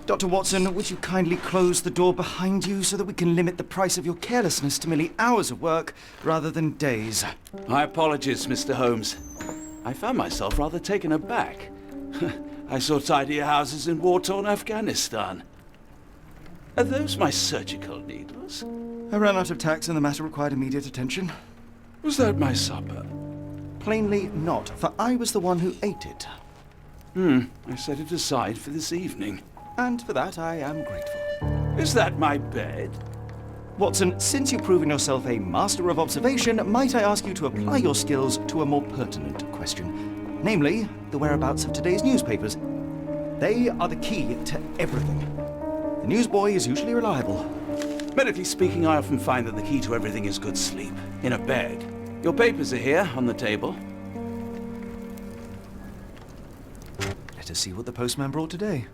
Dr. Watson, would you kindly close the door behind you so that we can limit the price of your carelessness to merely hours of work rather than days? My apologies, Mr. Holmes. I found myself rather taken aback. I saw tidier houses in war-torn Afghanistan. Are those my surgical needles? I ran out of tacks and the matter required immediate attention. Was that my supper? Plainly not, for I was the one who ate it. I set it aside for this evening. And for that I am grateful. Is that my bed? Watson, since you've proven yourself a master of observation, might I ask you to apply your skills to a more pertinent question? Namely, the whereabouts of today's newspapers. They are the key to everything. The newsboy is usually reliable. Medically speaking, I often find that the key to everything is good sleep. In a bed. Your papers are here, on the table. Let us see what the postman brought today.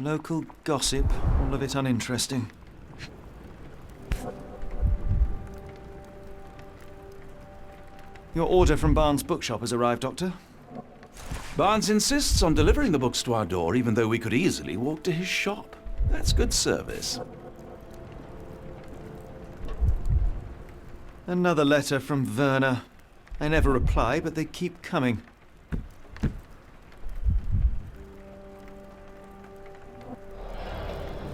Local gossip, all of it uninteresting. Your order from Barnes' bookshop has arrived, Doctor. Barnes insists on delivering the books to our door, even though we could easily walk to his shop. That's good service. Another letter from Werner. I never reply, but they keep coming.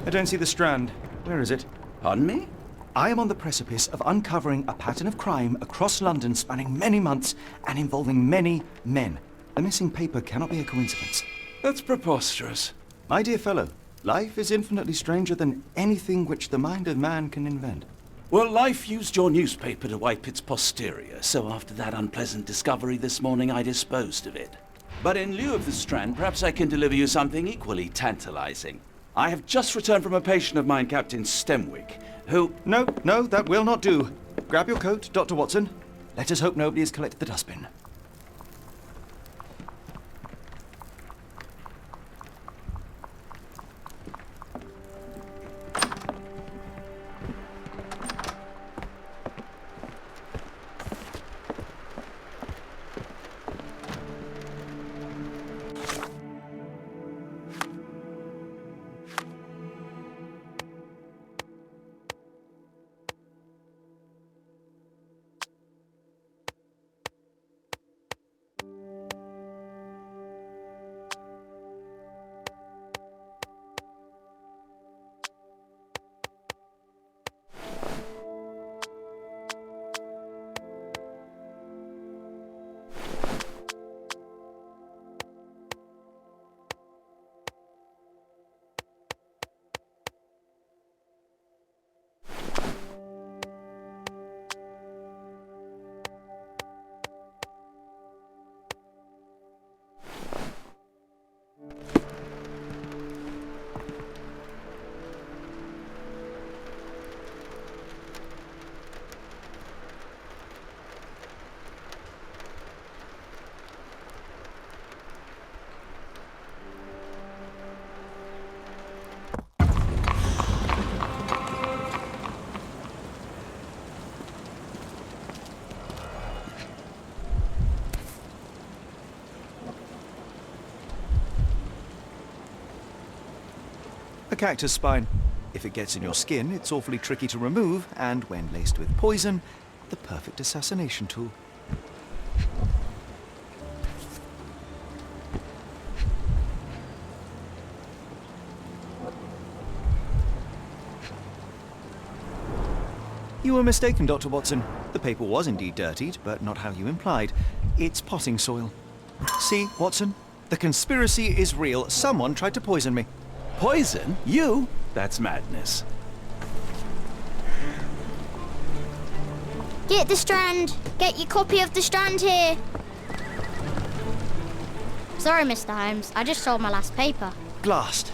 I don't see the Strand. Where is it? Pardon me? I am on the precipice of uncovering a pattern of crime across London spanning many months and involving many men. The missing paper cannot be a coincidence. That's preposterous. My dear fellow, life is infinitely stranger than anything which the mind of man can invent. Well, life used your newspaper to wipe its posterior, so after that unpleasant discovery this morning, I disposed of it. But in lieu of the Strand, perhaps I can deliver you something equally tantalizing. I have just returned from a patient of mine, Captain Stemwick, who... No, that will not do. Grab your coat, Dr. Watson. Let us hope nobody has collected the dustbin. A cactus spine. If it gets in your skin, it's awfully tricky to remove, and when laced with poison, the perfect assassination tool. You were mistaken, Dr. Watson. The paper was indeed dirtied, but not how you implied. It's potting soil. See, Watson? The conspiracy is real. Someone tried to poison me. Poison? You? That's madness. Get the Strand! Get your copy of the Strand here! Sorry, Mr. Holmes. I just sold my last paper. Blast.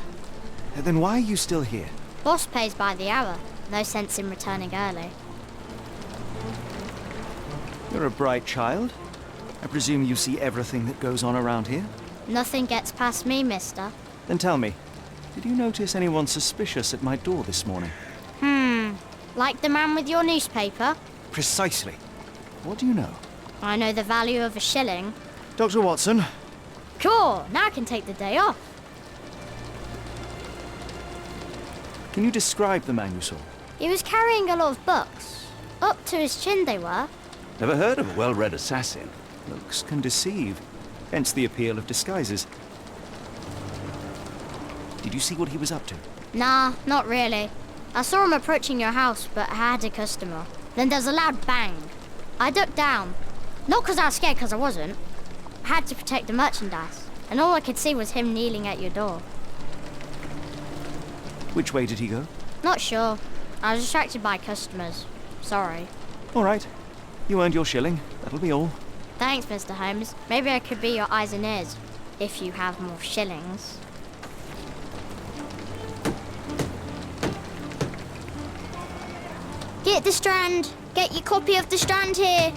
Then why are you still here? Boss pays by the hour. No sense in returning early. You're a bright child. I presume you see everything that goes on around here? Nothing gets past me, mister. Then tell me, did you notice anyone suspicious at my door this morning? Like the man with your newspaper? Precisely. What do you know? I know the value of a shilling. Dr. Watson, Cool, now I can take the day off. can you describe the man you saw? He was carrying a lot of books. Up to his chin they were. Never heard of a well-read assassin. Looks can deceive, hence the appeal of disguises. Did you see what he was up to? Nah, not really. I saw him approaching your house, but I had a customer. Then there's a loud bang. I ducked down. Not 'cause I was scared, 'cause I wasn't. I had to protect the merchandise. And all I could see was him kneeling at your door. Which way did he go? Not sure. I was distracted by customers. Sorry. All right. You earned your shilling. That'll be all. Thanks, Mr. Holmes. Maybe I could be your eyes and ears, if you have more shillings. Get the Strand! Get your copy of the Strand here!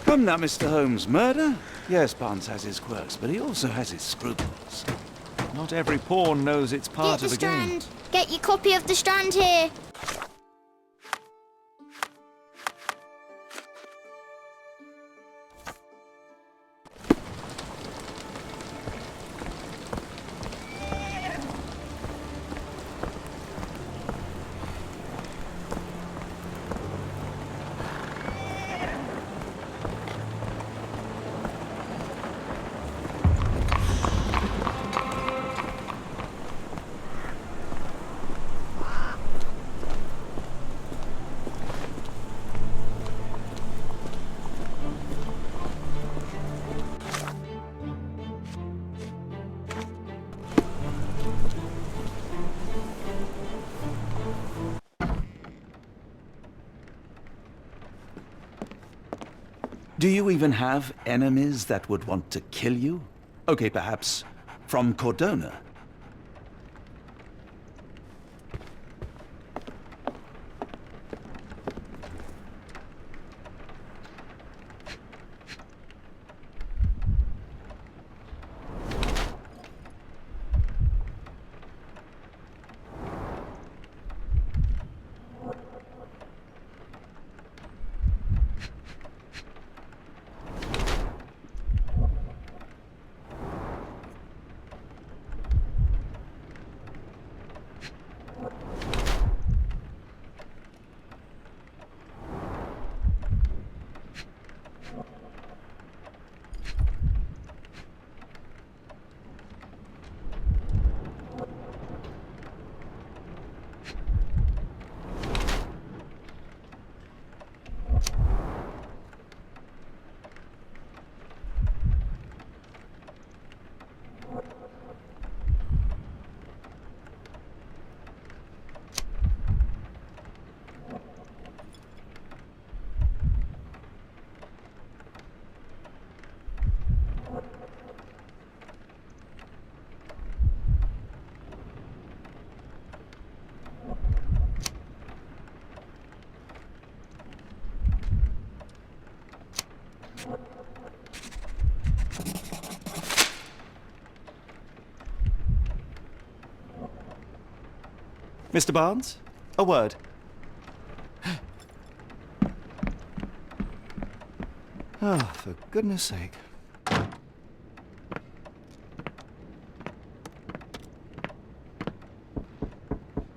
Come now, Mr. Holmes. Murder? Yes, Barnes has his quirks, but he also has his scruples. Not every pawn knows its part Get of the the game. Strand! Get your copy of the Strand here! Do you even have enemies that would want to kill you? Okay, perhaps from Cordona. Mr. Barnes, a word. Oh, for goodness sake.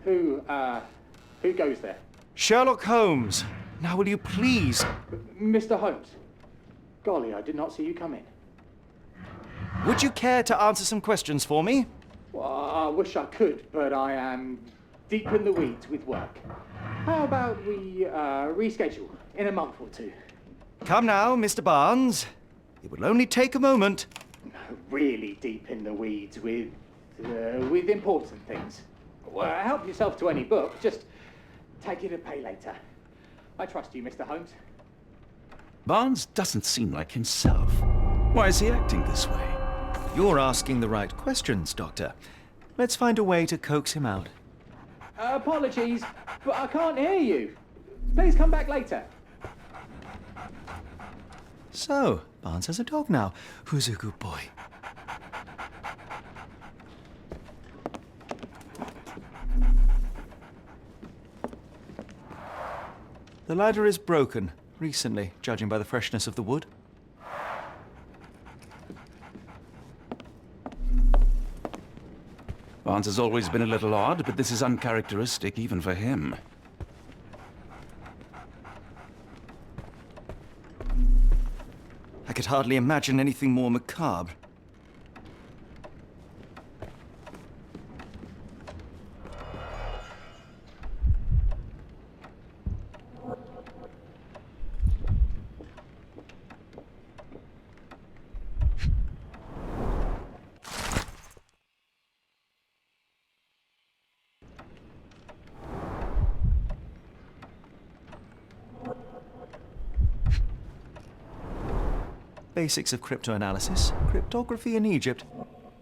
Who goes there? Sherlock Holmes. Now will you please... Mr. Holmes. Golly, I did not see you come in. Would you care to answer some questions for me? Well, I wish I could, but I am deep in the weeds with work. How about we reschedule in a month or two? Come now, Mr. Barnes. It will only take a moment. Really deep in the weeds with important things. Well, help yourself to any book. Just take it and pay later. I trust you, Mr. Holmes. Barnes doesn't seem like himself. Why is he acting this way? You're asking the right questions, Doctor. Let's find a way to coax him out. Apologies, but I can't hear you. Please come back later. So, Barnes has a dog now. Who's a good boy? The ladder is broken, recently, judging by the freshness of the wood. Barnes has always been a little odd, but this is uncharacteristic even for him. I could hardly imagine anything more macabre. Basics of cryptoanalysis, cryptography in Egypt.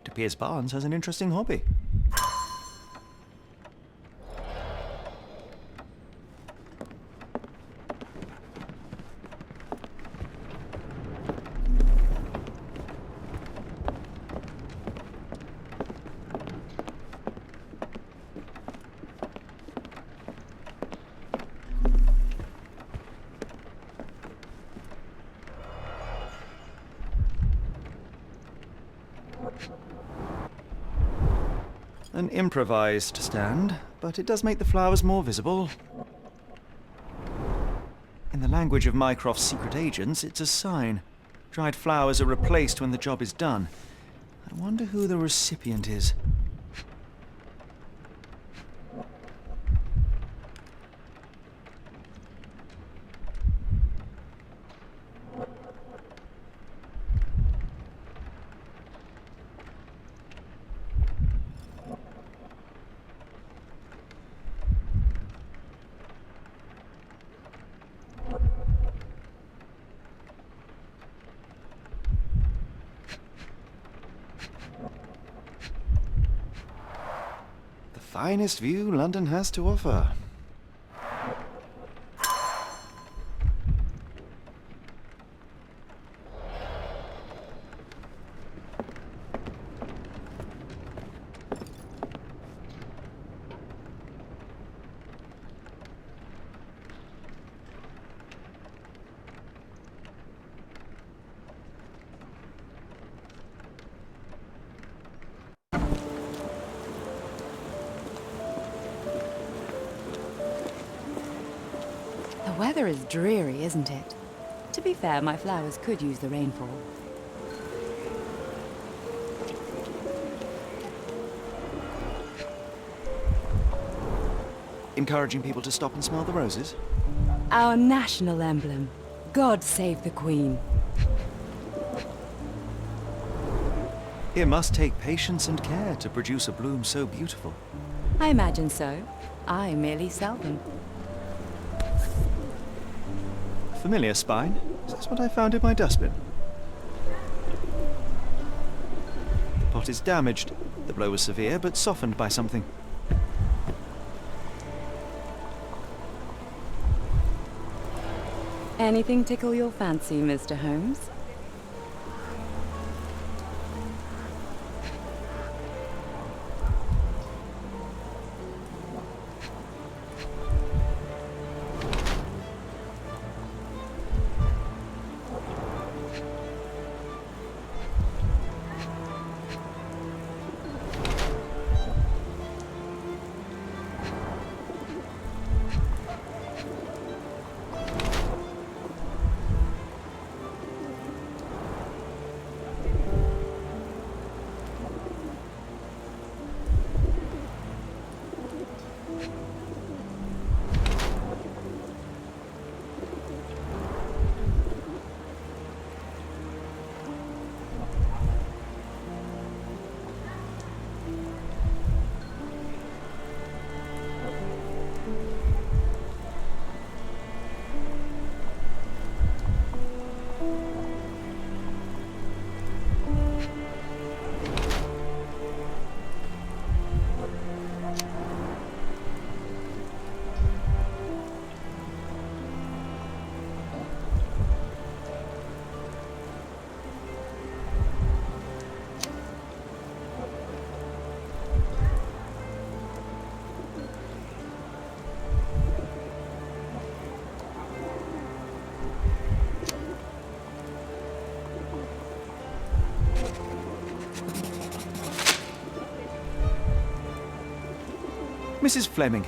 It appears Barnes has an interesting hobby. An improvised stand, but it does make the flowers more visible. In the language of Mycroft's secret agents, it's a sign. Dried flowers are replaced when the job is done. I wonder who the recipient is. Finest view London has to offer. The weather is dreary, isn't it? To be fair, my flowers could use the rainfall. Encouraging people to stop and smell the roses? Our national emblem. God save the Queen. It must take patience and care to produce a bloom so beautiful. I imagine so. I merely sell them. Familiar spine? That's what I found in my dustbin. The pot is damaged. The blow was severe, but softened by something. Anything tickle your fancy, Mr. Holmes? Mrs. Fleming,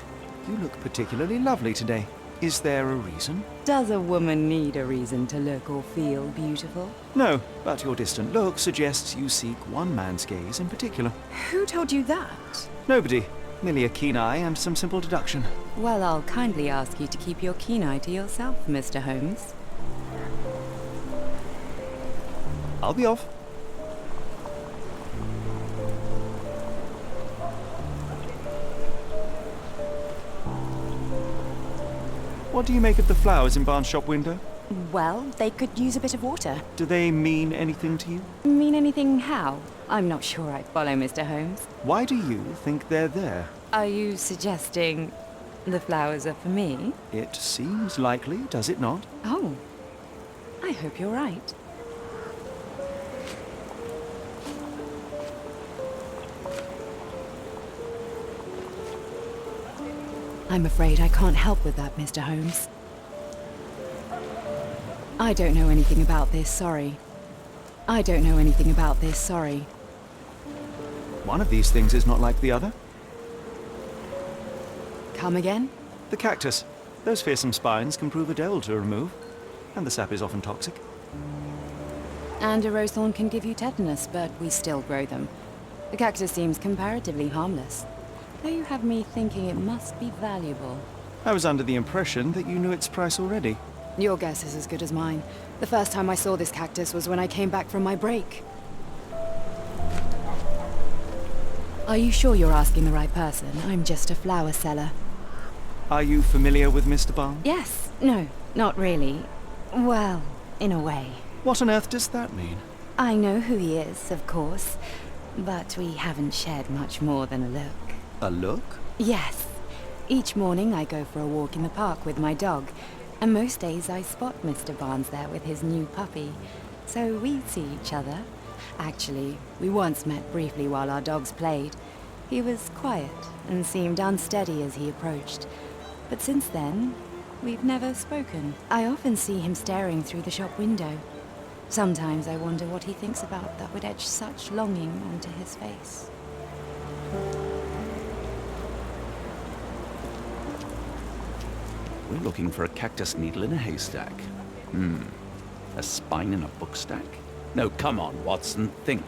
you look particularly lovely today. Is there a reason? Does a woman need a reason to look or feel beautiful? No, but your distant look suggests you seek one man's gaze in particular. Who told you that? Nobody. Merely a keen eye and some simple deduction. Well, I'll kindly ask you to keep your keen eye to yourself, Mr. Holmes. I'll be off. What do you make of the flowers in Barnes' shop window? Well, they could use a bit of water. Do they mean anything to you? Mean anything how? I'm not sure I follow, Mr. Holmes. Why do you think they're there? Are you suggesting the flowers are for me? It seems likely, does it not? Oh, I hope you're right. I'm afraid I can't help with that, Mr. Holmes. I don't know anything about this, sorry. I don't know anything about this, sorry. One of these things is not like the other. Come again? The cactus. Those fearsome spines can prove a devil to remove, and the sap is often toxic. And a rose thorn can give you tetanus, but we still grow them. The cactus seems comparatively harmless, though you have me thinking it must be valuable. I was under the impression that you knew its price already. Your guess is as good as mine. The first time I saw this cactus was when I came back from my break. Are you sure you're asking the right person? I'm just a flower seller. Are you familiar with Mr. Barnes? Yes. No, not really. Well, in a way. What on earth does that mean? I know who he is, of course, but we haven't shared much more than a look. A look? Yes. Each morning I go for a walk in the park with my dog, and most days I spot Mr. Barnes there with his new puppy, so we see each other. Actually, we once met briefly while our dogs played. He was quiet and seemed unsteady as he approached, but since then, we've never spoken. I often see him staring through the shop window. Sometimes I wonder what he thinks about that would etch such longing onto his face. We're looking for a cactus needle in a haystack. A spine in a book stack? No, come on, Watson, think.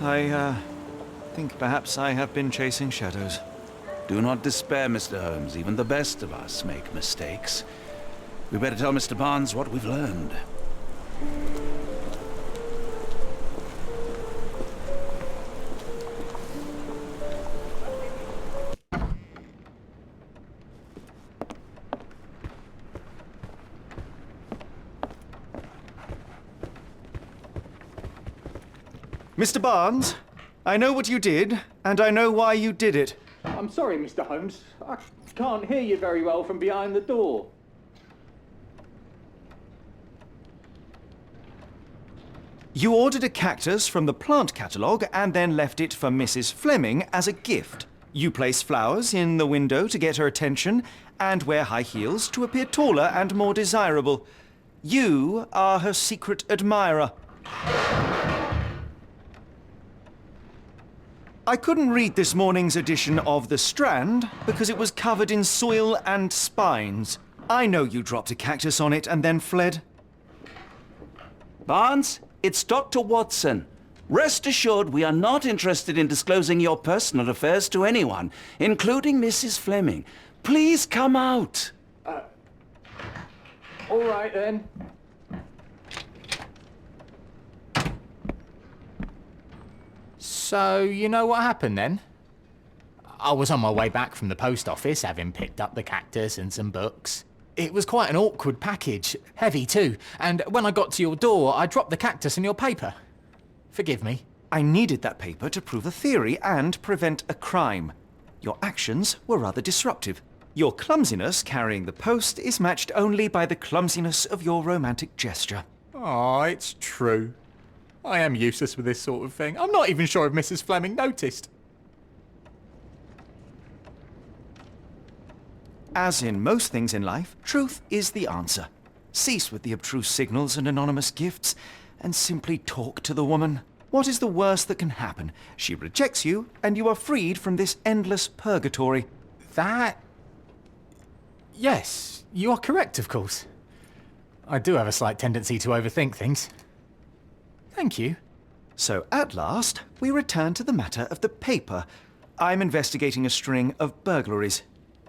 I think perhaps I have been chasing shadows. Do not despair, Mr. Holmes. Even the best of us make mistakes. We better tell Mr. Barnes what we've learned. Mr. Barnes, I know what you did, and I know why you did it. I'm sorry, Mr. Holmes. I can't hear you very well from behind the door. You ordered a cactus from the plant catalogue and then left it for Mrs. Fleming as a gift. You place flowers in the window to get her attention and wear high heels to appear taller and more desirable. You are her secret admirer. I couldn't read this morning's edition of The Strand because it was covered in soil and spines. I know you dropped a cactus on it and then fled. Barnes, it's Dr. Watson. Rest assured we are not interested in disclosing your personal affairs to anyone, including Mrs. Fleming. Please come out. All right, then. So, you know what happened then? I was on my way back from the post office, having picked up the cactus and some books. It was quite an awkward package, heavy too, and when I got to your door, I dropped the cactus and your paper. Forgive me. I needed that paper to prove a theory and prevent a crime. Your actions were rather disruptive. Your clumsiness carrying the post is matched only by the clumsiness of your romantic gesture. Oh, it's true. I am useless with this sort of thing. I'm not even sure if Mrs. Fleming noticed. As in most things in life, truth is the answer. Cease with the abstruse signals and anonymous gifts, and simply talk to the woman. What is the worst that can happen? She rejects you, and you are freed from this endless purgatory. Yes, you are correct, of course. I do have a slight tendency to overthink things. Thank you. So at last, we return to the matter of the paper. I'm investigating a string of burglaries.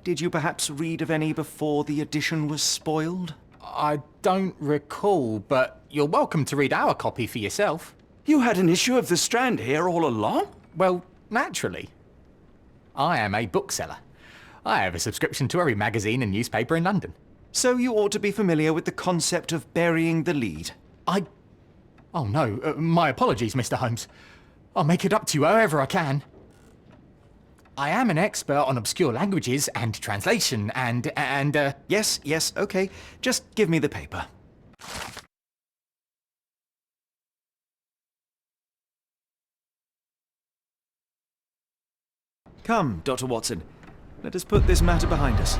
Did you perhaps read of any before the edition was spoiled? I don't recall, but you're welcome to read our copy for yourself. You had an issue of The Strand here all along? Well, naturally. I am a bookseller. I have a subscription to every magazine and newspaper in London. So you ought to be familiar with the concept of burying the lead. Oh no, my apologies, Mr. Holmes. I'll make it up to you however I can. I am an expert on obscure languages and translation and. Yes, okay. Just give me the paper. Come, Dr. Watson. Let us put this matter behind us.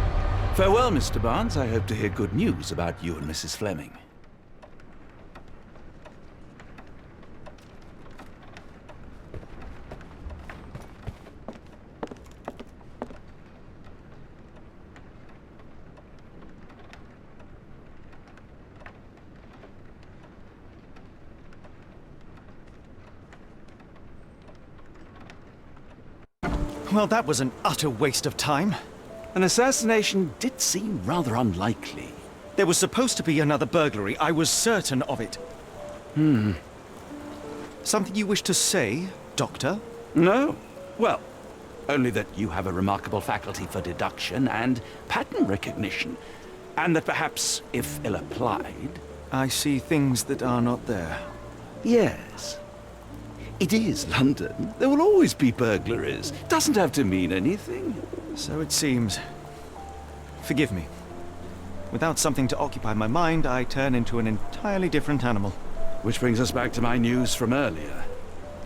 Farewell, Mr. Barnes. I hope to hear good news about you and Mrs. Fleming. Well, that was an utter waste of time. An assassination did seem rather unlikely. There was supposed to be another burglary. I was certain of it. Something you wish to say, Doctor? No. Well, only that you have a remarkable faculty for deduction and pattern recognition. And that perhaps, if ill-applied... I see things that are not there. Yes. It is London. There will always be burglaries. Doesn't have to mean anything. So it seems. Forgive me. Without something to occupy my mind, I turn into an entirely different animal. Which brings us back to my news from earlier.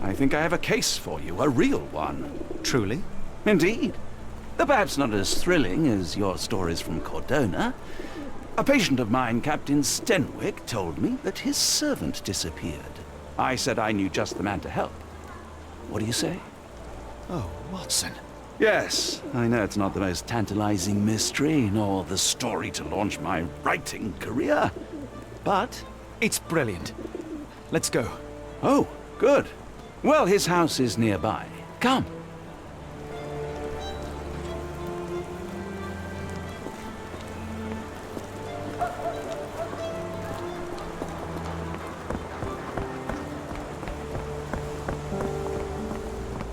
I think I have a case for you, a real one. Truly? Indeed. Though perhaps not as thrilling as your stories from Cordona. A patient of mine, Captain Stenwick, told me that his servant disappeared. I said I knew just the man to help. What do you say? Oh, Watson. Yes, I know it's not the most tantalizing mystery, nor the story to launch my writing career. But... It's brilliant. Let's go. Oh, good. Well, his house is nearby. Come.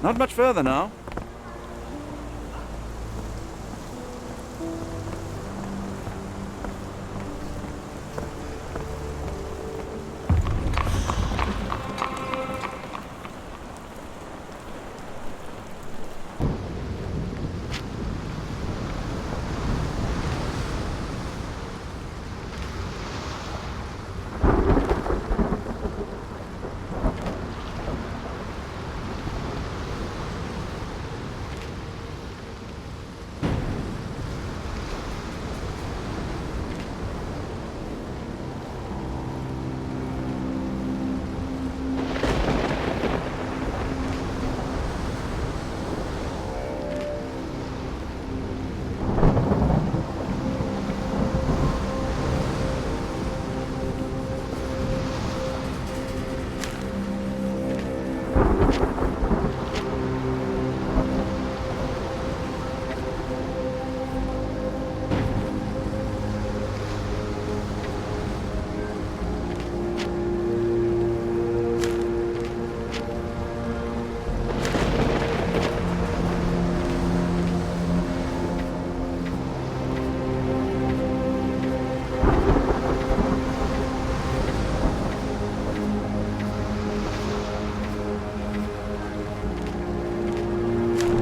Not much further now.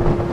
Bye.